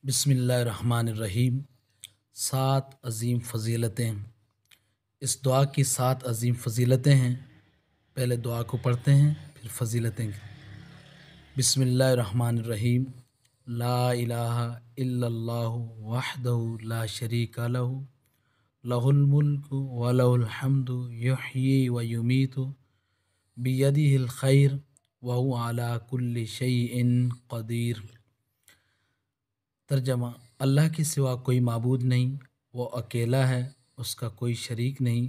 बिस्मिल्लाहिर्रहमानिर्रहीम। 7 अजीम फ़जीलतें। इस दुआ की 7 अजीम फ़जीलतें हैं। पहले दुआ को पढ़ते हैं फिर फ़जीलतें। बिस्मिल्लाहिर्रहमानिर्रहीम। ला इलाहा इल्लल्लाहु वहदहु ला शरीका लहु लहुल मुल्कु व लहुल हम्दु युहयी व युमीतु बियदिहिल खैर व हुवा अला कुल्लि शैइन क़दीर। तर्जमा: अल्लाह के सिवा कोई माबूद नहीं, वो अकेला है, उसका कोई शरीक नहीं,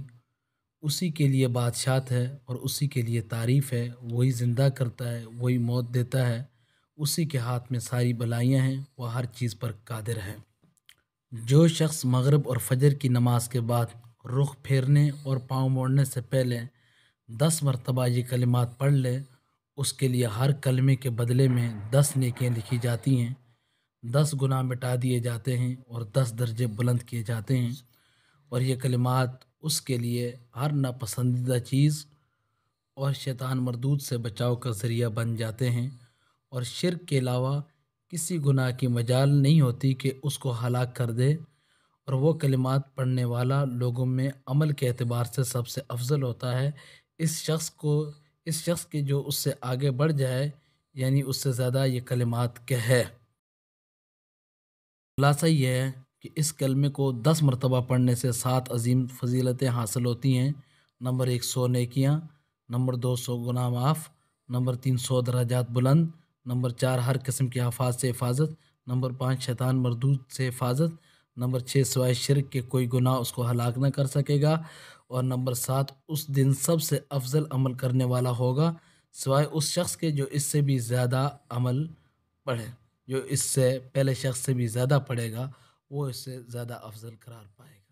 उसी के लिए बादशाहत है और उसी के लिए तारीफ़ है। वही ज़िंदा करता है, वही मौत देता है, उसी के हाथ में सारी भलाइयाँ हैं, वह हर चीज़ पर कादिर है। जो शख्स मगरिब और फजर की नमाज के बाद रुख फेरने और पाँव मोड़ने से पहले 10 मरतबा ये कलिमात पढ़ ले, उसके लिए हर कलमे के बदले में 10 नेकियां लिखी जाती हैं, 10 गुनाह मिटा दिए जाते हैं और 10 दर्जे बुलंद किए जाते हैं। और ये कलिमात उसके लिए हर नापसंदीदा चीज़ और शैतान मरदूद से बचाव का ज़रिया बन जाते हैं, और शिर्क के अलावा किसी गुनाह की मजाल नहीं होती कि उसको हलाक कर दे। और वो कलिमात पढ़ने वाला लोगों में अमल के एतबार से सबसे अफजल होता है। इस शख्स के जो उससे आगे बढ़ जाए, यानी उससे ज़्यादा ये कलिमात के है। खुलासा ये है कि इस कलमे को 10 मरतबा पढ़ने से 7 अजीम फ़जीलतें हासिल होती हैं। नंबर 1, 100 नेकियाँ। नंबर 2, 100 गुनाह माफ़। नंबर 3, 100 दराजात बुलंद। नंबर 4, हर किस्म की आफात से हिफाजत। नंबर 5, शैतान मरदूद से हिफाजत। नंबर 6, सिवाय शिर्क के कोई गुनाह उसको हलाक न कर सकेगा। और नंबर 7, उस दिन सबसे अफजल अमल करने वाला होगा, सिवाय उस शख्स के जो इससे भी ज़्यादा अमल पढ़े। जो इससे पहले शख्स से भी ज़्यादा पढ़ेगा, वो इससे ज़्यादा अफजल करार पाएगा।